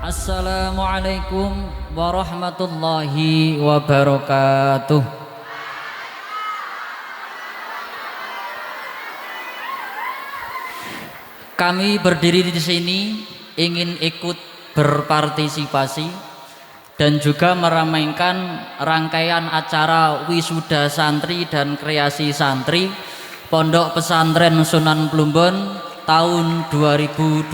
Assalamualaikum warahmatullahi wabarakatuh. Kami berdiri di sini ingin ikut berpartisipasi dan juga meramaikan rangkaian acara wisuda santri dan kreasi santri Pondok Pesantren Sunan Plumbon tahun 2021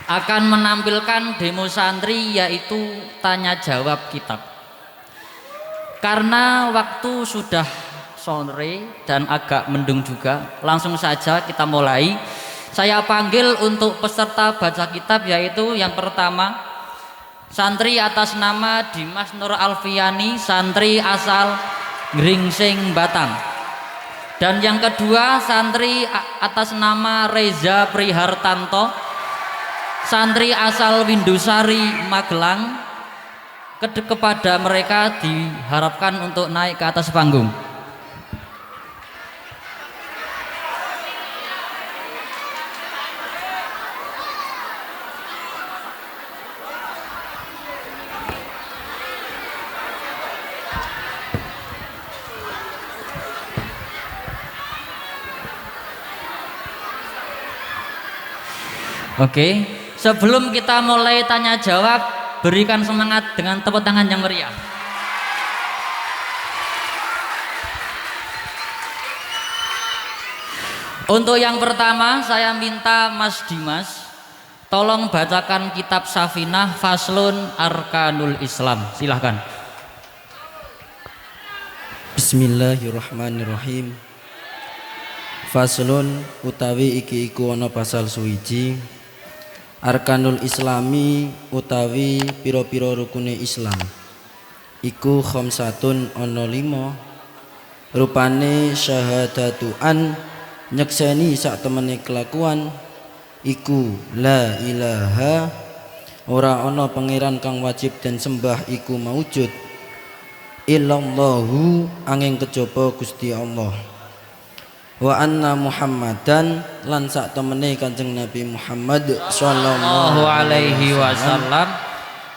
akan menampilkan demo santri, yaitu tanya jawab kitab. Karena waktu sudah sore dan agak mendung juga, langsung saja kita mulai. Saya panggil untuk peserta baca kitab, yaitu yang pertama santri atas nama Dimas Nur Alfiani, santri asal Gringsing Batang. Dan yang kedua santri atas nama Reza Prihartanto, santri asal Windusari Magelang. Kepada mereka diharapkan untuk naik ke atas panggung. Oke, sebelum kita mulai tanya jawab, berikan semangat dengan tepuk tangan yang meriah. Untuk yang pertama, saya minta Mas Dimas tolong bacakan kitab Safinah Faslun Arkanul Islam. Silahkan. Bismillahirrahmanirrahim. Faslun utawi iki iku ana pasal suwiji. Arkanul Islami utawi piro-piro rukune Islam iku khamsatun ana 5. Rupane syahadatu an nyekseni sak temene kelakuan iku la ilaha ora ana pangeran kang wajib den sembah iku maujud illallahu angin kejaba Gusti Allah, wa anna Muhammadan lan sak temene Kanjeng Nabi Muhammad sallallahu alaihi wasallam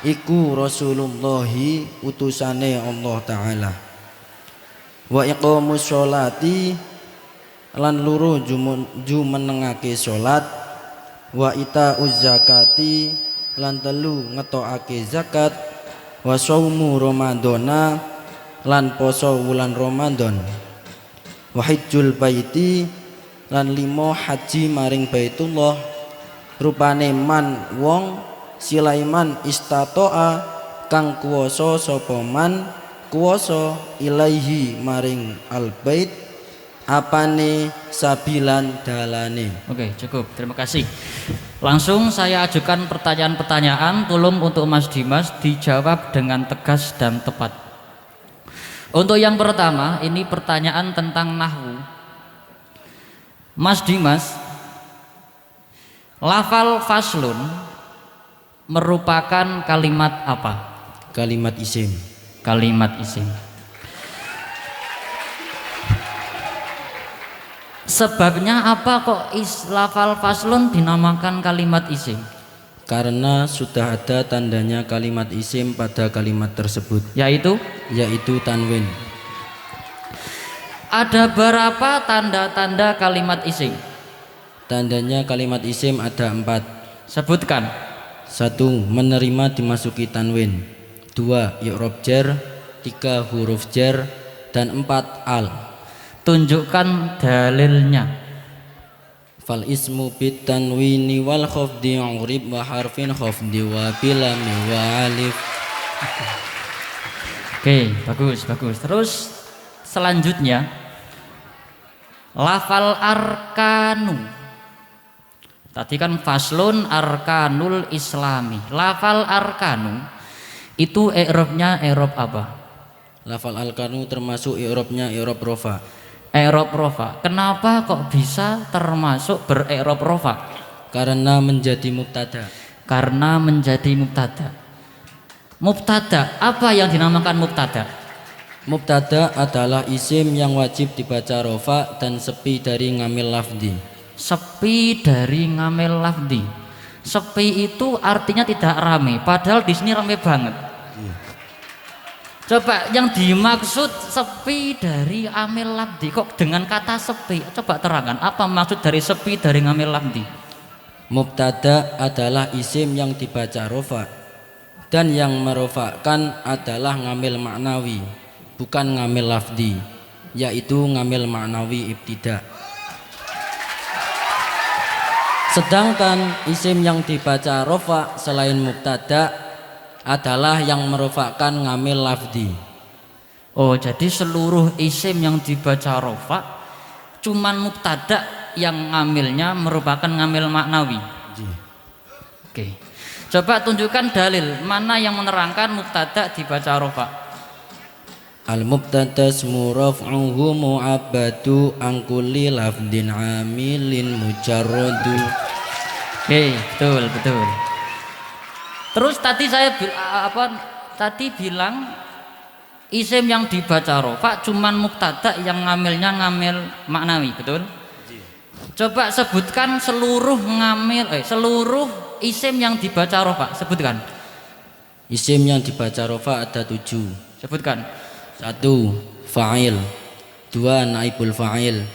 iku Rasulullahi utusane Allah taala, wa iqamus sholati lan luru jumenengake salat, wa itauz zakati lan telu ngetokake zakat, wa shaumu ramadhana lan poso wulan Ramadan, wahijjul baiti lan 5 haji maring Baitullah. Rupane man wong silaiman istatoa kang kuwasa sapa man kuwasa ilaihi maring albait apane sabilan dalane. Oke, cukup, terima kasih. Langsung saya ajukan pertanyaan-pertanyaan, tolong untuk Mas Dimas dijawab dengan tegas dan tepat. Untuk yang pertama, ini pertanyaan tentang nahwu. Mas Dimas, lafal faslun merupakan kalimat apa? Kalimat isim. Kalimat isim. Sebabnya apa kok lafal faslun dinamakan kalimat isim? Karena sudah ada tandanya kalimat isim pada kalimat tersebut, yaitu tanwin. Ada berapa tanda-tanda kalimat isim? Tandanya kalimat isim ada 4. Sebutkan. 1. Menerima dimasuki tanwin. 2. I'rab jar. 3. Huruf jar. Dan 4. Al. Tunjukkan dalilnya. Fal ismu bit tanwini wal khafdi urib wa harfin khafdi wa bilam wa alif. Oke, bagus. Terus selanjutnya lafal arkanu. Tadi kan faslun arkanul islami. Lafal arkanu itu i'rabnya i'rab apa? Lafal arkanu termasuk i'rabnya i'rab rofa. I'rab rofa. Kenapa kok bisa termasuk ber-i'rab rofa? Karena menjadi mubtada. Karena menjadi mubtada. Mubtada, apa yang dinamakan mubtada? Mubtada adalah isim yang wajib dibaca rofa dan sepi dari ngamil lafdi. Sepi dari ngamil lafdi. Sepi itu artinya tidak rame, padahal di sini rame banget. Coba yang dimaksud sepi dari amil labdi kok dengan kata sepi? Coba terangkan apa maksud dari sepi dari ngamil labdi? Mubtada adalah isim yang dibaca rofa, dan yang merofakkan adalah ngamil maknawi, bukan ngamil lafdi, yaitu ngamil maknawi ibtida. Sedangkan isim yang dibaca rofa selain mubtada adalah yang merofakkan ngamil lafdi. Oh, jadi seluruh isim yang dibaca rofa cuman mubtada yang ngamilnya merupakan ngamil maknawi. Oke. Coba tunjukkan dalil mana yang menerangkan mubtada dibaca rofa. Al-mubtada ismu raf'uhu mu'abbadu an kulli lafdin amilin mujarradu. Oke, betul. Terus tadi saya bilang isim yang dibaca rofa cuman mubtada yang ngamilnya ngamil maknawi, betul? Coba sebutkan seluruh isim yang dibaca rofa, sebutkan. Isim yang dibaca rofa ada 7. Sebutkan. 1. Fa'il. 2. Naibul fa'il.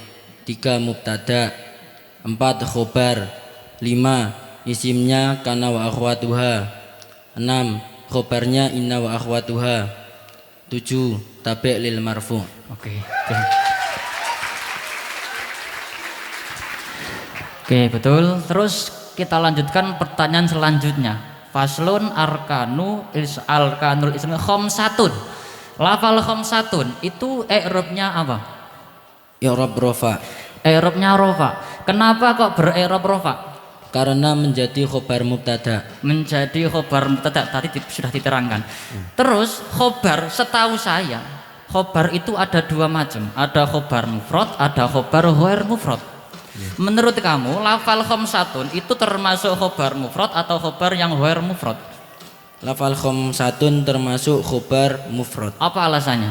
3. Mubtada. 4. Khobar. 5. Isimnya kana wa akhwatuha. 6. Khobarnya inna wa akhwatuha. 7. Tabi' lil marfu'. Oke, betul. Terus kita lanjutkan pertanyaan selanjutnya. Faslun arkanul ismi khamsatun. Lafal khamsatun itu i'rabnya apa? I'rab rofa. I'rabnya rofa. Kenapa kok ber-i'rab rofa? Karena menjadi khobar mubtada. Menjadi khobar mubtada tadi sudah diterangkan. Terus khobar, setahu saya khobar itu ada 2 macam. Ada khobar mufrad, ada khobar ghair mufrad. Menurut kamu lafal khamsatun itu termasuk khobar mufrad atau khobar yang ghair mufrad? Lafal khamsatun termasuk khobar mufrad. Apa alasannya?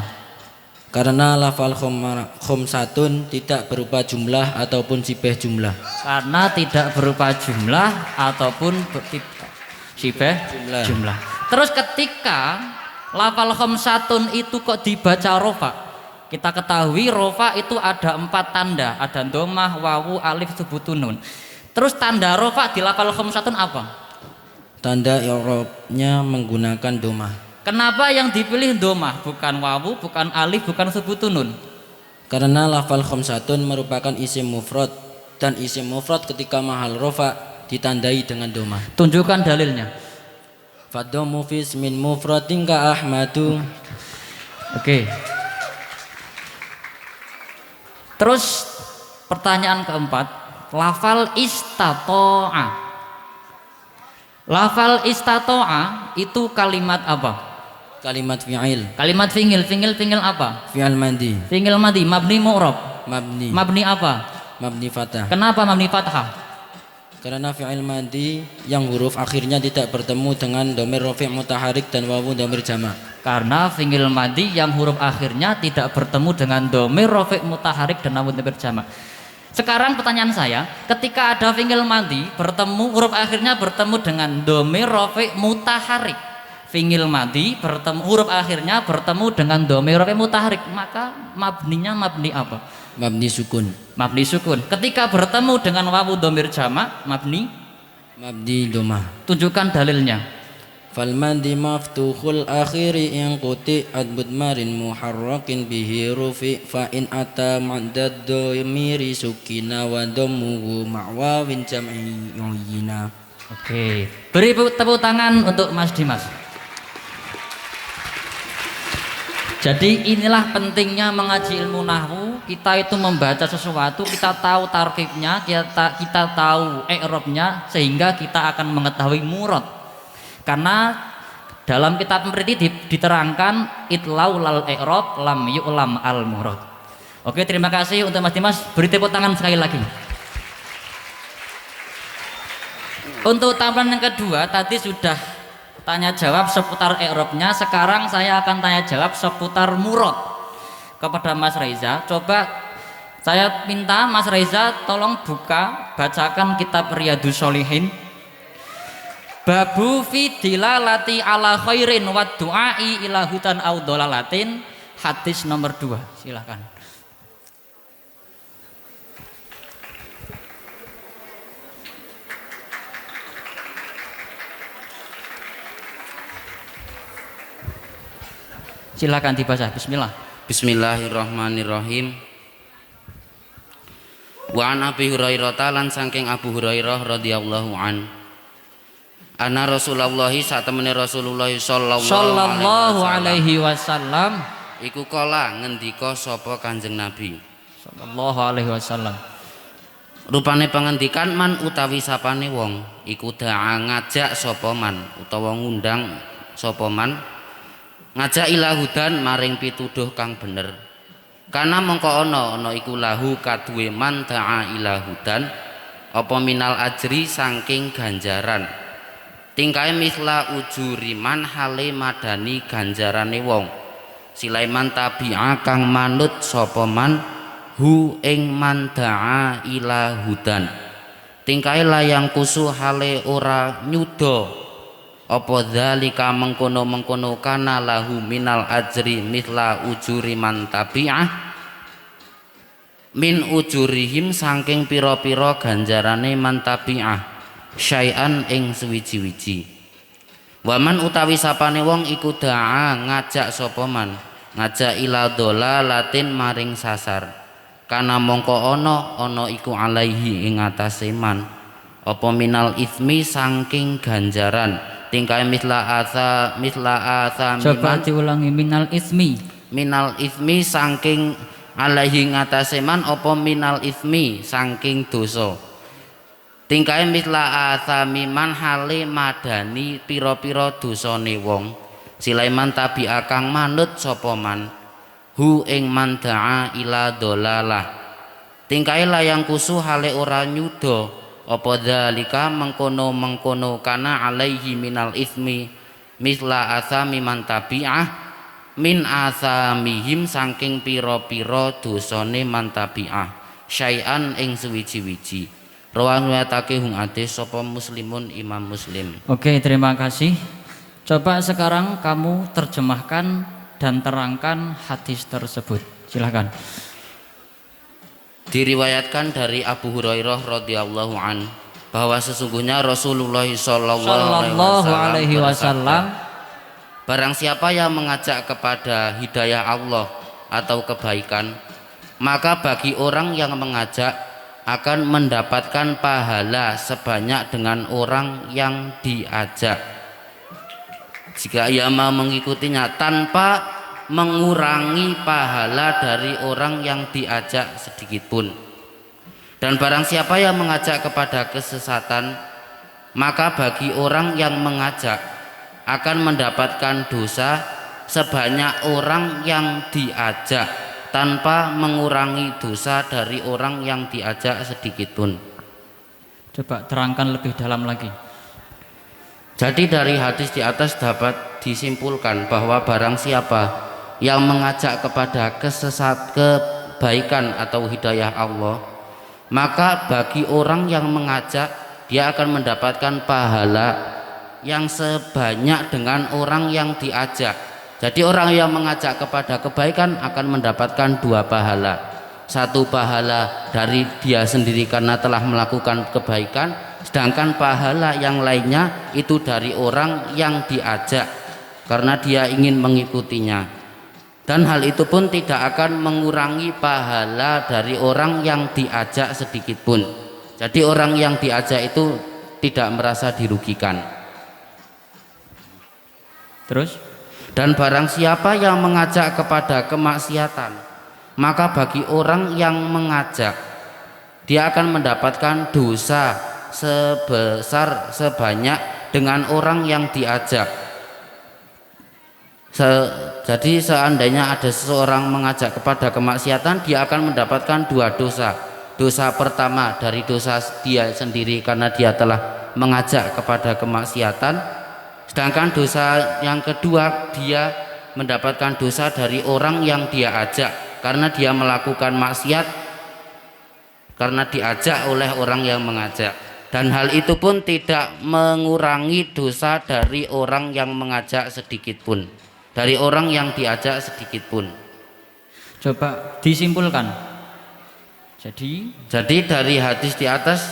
Karena lafal khamsatun tidak berupa jumlah ataupun sibeh jumlah. Karena tidak berupa jumlah ataupun sibeh jumlah. Terus ketika lafal khamsatun itu kok dibaca rofa? Kita ketahui rofa itu ada 4 tanda, ada domah, wawu, alif, subutun, nun. Terus tanda rofa di lafal khamsatun apa? Tanda i'rabnya menggunakan domah. Kenapa yang dipilih domah, bukan wawu, bukan alif, bukan subutun, nun? Karena lafal khamsatun merupakan isim mufrad, dan isim mufrad ketika mahal rofa ditandai dengan domah. Tunjukkan dalilnya. Fadhamu fi ismin mufradin ka ahmadu. Oke. Terus pertanyaan keempat, lafal istato'a. Lafal istato'a itu kalimat apa? Kalimat fi'il. Kalimat fi'il apa? Fi'il madi. Fi'il madi, mabni mu'rab. Mabni. Mabni apa? Mabni fathah. Kenapa mabni fathah? Karena fi'il madi yang huruf akhirnya tidak bertemu dengan dhamir rafi' mutaharik dan wawu dhamir jama'. Karena fi'il madi yang huruf akhirnya tidak bertemu dengan dhamir rafi' mutaharik dan wawu dhamir jama'. Sekarang pertanyaan saya, ketika ada fi'il madi bertemu huruf akhirnya bertemu dengan dhamir rafi' mutaharik, fi'il madi bertemu huruf akhirnya bertemu dengan dhamir rafi' mutaharik, maka mabninya mabni apa? Mabni sukun. Mabni sukun. Ketika bertemu dengan wawu dhamir jama', mabni domah. Tunjukkan dalilnya. Fal madi maftuhul akhiri in quti adbudmarin muharrakin bihi rufi fa in ata ma'dad dhamiri sukina wa dhammuhu ma'wawin jam'i yu'yina. Oke, beri tepuk tangan untuk Mas Dimas. Jadi inilah pentingnya mengaji ilmu nahwu. Kita itu membaca sesuatu, kita tahu tarkibnya, kita tahu i'rabnya, sehingga kita akan mengetahui murad. Karena dalam kitab Mufridi diterangkan itlaulal i'rab lam yu'lam al murad. Oke, terima kasih untuk Mas Dimas. Beri tepuk tangan sekali lagi. Untuk tampilan yang kedua tadi sudah tanya jawab seputar i'rabnya. Sekarang saya akan tanya jawab seputar murad kepada Mas Reza. Coba saya minta Mas Reza tolong bacakan kitab Riyadhus Shalihin. Babu fi dilalati ala khairin wa du'ai ila hudan au dolalatin, hadis nomor 2. Silakan. Silakan dibaca. Bismillah. Bismillahirrahmanirrahim. Wa an Abi Hurairah lan saking Abu Hurairah radhiyallahu an. Ana Rasulullah satemene Rasulullah sallallahu alaihi wasallam iku kala ngendika sapa Kanjeng Nabi sallallahu alaihi wasallam. Rupane pangendikan man utawi sapane wong iku da'a ngajak sapa man utawa ngundang sapa man ngajak ilahudan maring pituduh kang bener. Kana mongko ana iku lahu kaduwe man da'a ilahudan apa minal ajri saking ganjaran. Tingkae misla ujuriman hale madani ganjarane wong. Silaiman tabi'a kang manut sapa man hu ing man da'a ilahudan. Tingkae layang kusu hale ora nyuda apa dzalika mengkono-mengkono kana lahu minal ajri misla ujuri man tabi'ah min ujurihim saking pira-pira ganjarane man tabi'ah syai'an ing suwiji-wiji. Waman utawi sapane wong iku da'a ngajak sapa man ngajak ila dolalatin maring sasar kana mongko ana iku alaihi ing atase man apa minal ismi saking ganjaran tingkae misla asa Coba diulangi. Minal ismi saking alaihi ngatasé man apa minal ismi saking dosa. Tingkae misla asa miman hale madani pira-pira dosane wong. Silaiman tabi'a kang manut sapa man hu ing man da'a ila dolalah. Tingkae layang kusu hale ora nyuda apa dzalika mengkono kana alaihi minal ismi misla asami man tabi'ah min asamihim saking pira-pira dosane man tabi'ah syai'an ing suwiji-wiji. Riwayatake hung hadis sapa Muslimun Imam Muslim. Oke, terima kasih. Coba sekarang kamu terjemahkan dan terangkan hadis tersebut. Silakan. Diriwayatkan dari Abu Hurairah radhiyallahu an bahwa sesungguhnya Rasulullah sallallahu alaihi wasallam barang siapa yang mengajak kepada hidayah Allah atau kebaikan, maka bagi orang yang mengajak akan mendapatkan pahala sebanyak dengan orang yang diajak jika ia mau mengikutinya tanpa mengurangi pahala dari orang yang diajak sedikit pun. Dan barang siapa yang mengajak kepada kesesatan, maka bagi orang yang mengajak akan mendapatkan dosa sebanyak orang yang diajak tanpa mengurangi dosa dari orang yang diajak sedikit pun. Coba terangkan lebih dalam lagi. Jadi dari hadis di atas dapat disimpulkan bahwa barang siapa yang mengajak kepada kebaikan atau hidayah Allah, maka bagi orang yang mengajak dia akan mendapatkan pahala yang sebanyak dengan orang yang diajak. Jadi orang yang mengajak kepada kebaikan akan mendapatkan 2 pahala. 1 pahala dari dia sendiri karena telah melakukan kebaikan, sedangkan pahala yang lainnya itu dari orang yang diajak karena dia ingin mengikutinya. Dan hal itu pun tidak akan mengurangi pahala dari orang yang diajak sedikit pun. Jadi orang yang diajak itu tidak merasa dirugikan. Terus? Dan barang siapa yang mengajak kepada kemaksiatan, maka bagi orang yang mengajak dia akan mendapatkan dosa sebanyak dengan orang yang diajak. Jadi seandainya ada seseorang mengajak kepada kemaksiatan, dia akan mendapatkan 2 dosa. Dosa pertama dari dosa dia sendiri karena dia telah mengajak kepada kemaksiatan. Sedangkan dosa yang kedua, dia mendapatkan dosa dari orang yang dia ajak karena dia melakukan maksiat karena diajak oleh orang yang mengajak. Dan hal itu pun tidak mengurangi dosa dari orang yang mengajak sedikit pun, dari orang yang diajak sedikit pun. Coba disimpulkan. Jadi dari hadis di atas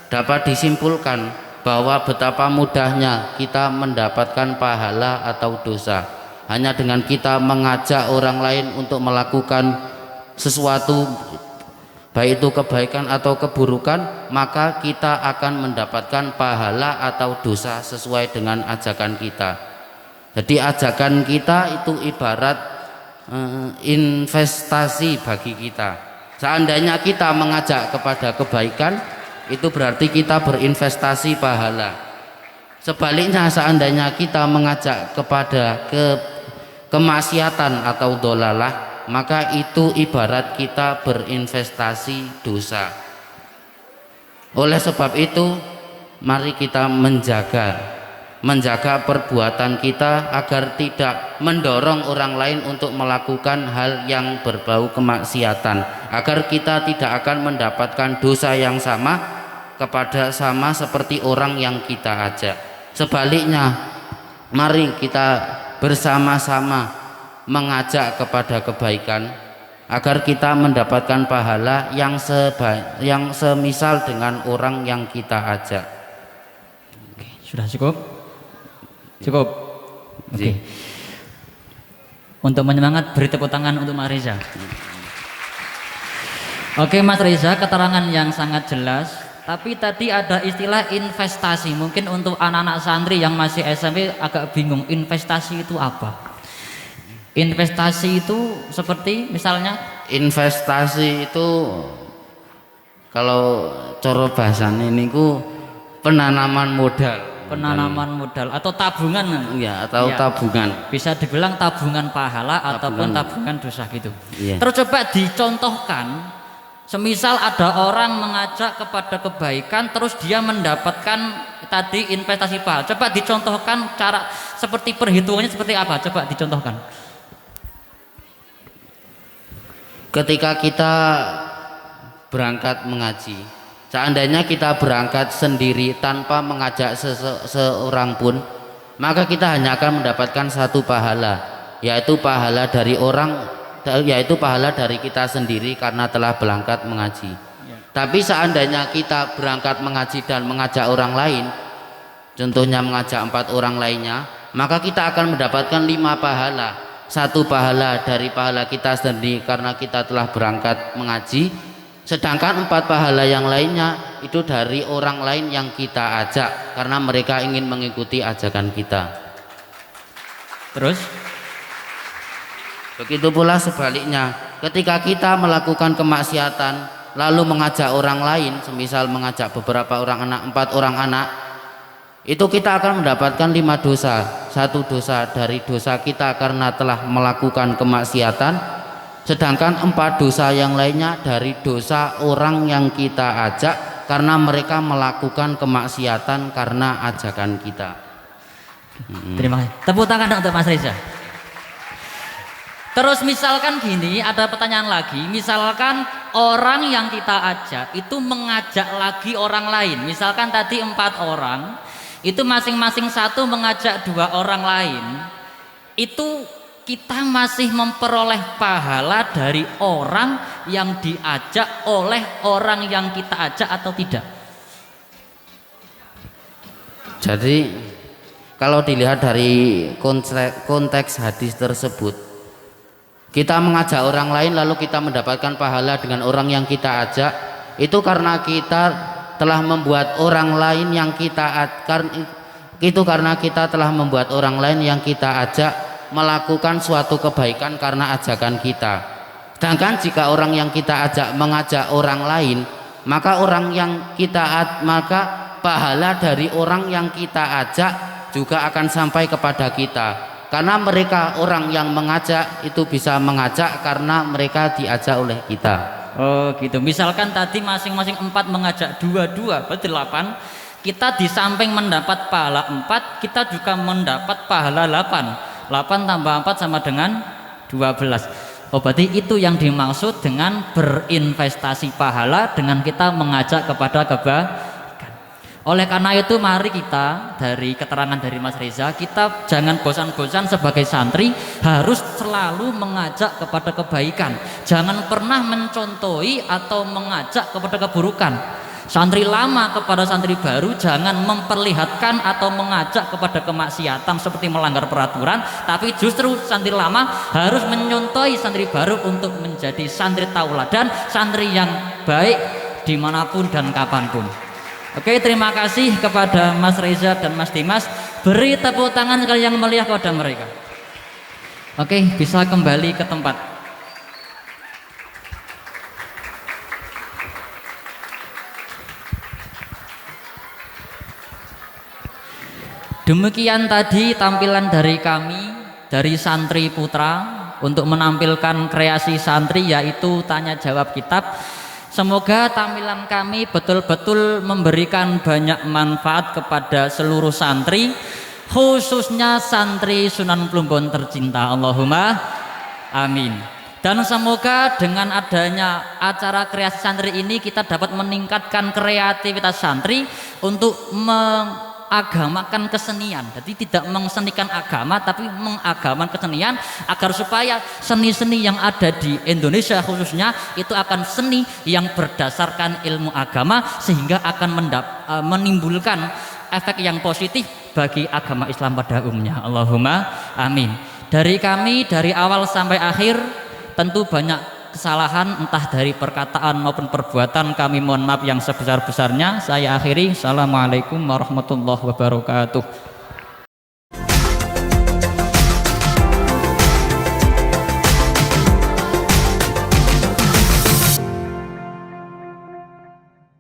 dapat disimpulkan bahwa betapa mudahnya kita mendapatkan pahala atau dosa hanya dengan kita mengajak orang lain untuk melakukan sesuatu, baik itu kebaikan atau keburukan, maka kita akan mendapatkan pahala atau dosa sesuai dengan ajakan kita. Jadi ajakan kita itu ibarat investasi bagi kita. Seandainya kita mengajak kepada kebaikan, itu berarti kita berinvestasi pahala. Sebaliknya, seandainya kita mengajak kepada kemaksiatan atau dolalah, maka itu ibarat kita berinvestasi dosa. Oleh sebab itu, mari kita menjaga perbuatan kita agar tidak mendorong orang lain untuk melakukan hal yang berbau kemaksiatan, agar kita tidak akan mendapatkan dosa yang sama seperti orang yang kita ajak. Sebaliknya, mari kita bersama-sama mengajak kepada kebaikan agar kita mendapatkan pahala yang semisal dengan orang yang kita ajak. Oke, sudah cukup? Cukup. Oke. Untuk menyemangat, beri tepuk tangan untuk Mas Reza. Oke Mas Reza, keterangan yang sangat jelas. Tapi tadi ada istilah investasi. Mungkin untuk anak-anak santri yang masih SMP agak bingung, investasi itu apa? Investasi itu seperti misalnya? Investasi itu kalau cara bahasanya ini penanaman modal. Penanaman modal atau tabungan ya, atau ya, tabungan, bisa dibilang tabungan pahala ataupun tabungan dosa gitu ya. Terus coba dicontohkan, semisal ada orang mengajak kepada kebaikan terus dia mendapatkan tadi investasi pahala, coba dicontohkan cara seperti perhitungannya seperti apa, coba dicontohkan. Ketika kita berangkat mengaji, seandainya kita berangkat sendiri tanpa mengajak seorang pun, maka kita hanya akan mendapatkan satu pahala, yaitu pahala dari kita sendiri karena telah berangkat mengaji. Tapi seandainya kita berangkat mengaji dan mengajak orang lain, contohnya mengajak 4 orang lainnya, maka kita akan mendapatkan 5 pahala. Satu pahala dari pahala kita sendiri karena kita telah berangkat mengaji, sedangkan 4 pahala yang lainnya itu dari orang lain yang kita ajak karena mereka ingin mengikuti ajakan kita. Terus begitu pula sebaliknya, ketika kita melakukan kemaksiatan lalu mengajak orang lain, semisal mengajak beberapa orang anak, 4 orang anak, itu kita akan mendapatkan 5 dosa. 1 dosa dari dosa kita karena telah melakukan kemaksiatan, sedangkan 4 dosa yang lainnya dari dosa orang yang kita ajak karena mereka melakukan kemaksiatan karena ajakan kita. Terima kasih. Tepuk tangan untuk Mas Reza. Terus misalkan gini, ada pertanyaan lagi. Misalkan orang yang kita ajak itu mengajak lagi orang lain. Misalkan tadi 4 orang, itu masing-masing satu mengajak 2 orang lain. Itu kita masih memperoleh pahala dari orang yang diajak oleh orang yang kita ajak atau tidak? Jadi kalau dilihat dari konteks hadis tersebut, kita mengajak orang lain lalu kita mendapatkan pahala dengan orang yang kita ajak, itu karena kita telah membuat orang lain yang kita ajak melakukan suatu kebaikan karena ajakan kita. Sedangkan jika orang yang kita ajak mengajak orang lain, maka pahala dari orang yang kita ajak juga akan sampai kepada kita, karena mereka orang yang mengajak itu bisa mengajak karena mereka diajak oleh kita. Oh gitu. Misalkan tadi masing-masing 4 mengajak 2, berarti 8. Kita di samping mendapat pahala 4, kita juga mendapat pahala 8. 8 tambah 4 sama dengan 12. Oh berarti itu yang dimaksud dengan berinvestasi pahala dengan kita mengajak kepada kebaikan. Oleh karena itu mari kita dari keterangan dari Mas Reza, kita jangan bosan-bosan sebagai santri harus selalu mengajak kepada kebaikan. Jangan pernah mencontohi atau mengajak kepada keburukan. Santri lama kepada santri baru jangan memperlihatkan atau mengajak kepada kemaksiatan seperti melanggar peraturan, tapi justru santri lama harus menyontohi santri baru untuk menjadi santri tauladan, santri yang baik dimanapun dan kapanpun. Oke, terima kasih kepada Mas Reza dan Mas Dimas. Beri tepuk tangan sekali yang meriah kepada mereka. Oke, bisa kembali ke tempat. Demikian tadi tampilan dari kami, dari Santri Putra, untuk menampilkan kreasi santri yaitu tanya jawab kitab. Semoga tampilan kami betul-betul memberikan banyak manfaat kepada seluruh santri, khususnya santri Sunan Plumbon tercinta. Allahumma amin. Dan semoga dengan adanya acara kreasi santri ini kita dapat meningkatkan kreativitas santri untuk agamakan kesenian. Jadi tidak mengsenikan agama tapi mengagamakan kesenian, agar supaya seni-seni yang ada di Indonesia khususnya itu akan seni yang berdasarkan ilmu agama, sehingga akan menimbulkan efek yang positif bagi agama Islam pada umumnya. Allahumma amin. Dari kami dari awal sampai akhir tentu banyak kesalahan, entah dari perkataan maupun perbuatan, kami mohon maaf yang sebesar-besarnya. Saya akhiri. Assalamualaikum warahmatullahi wabarakatuh.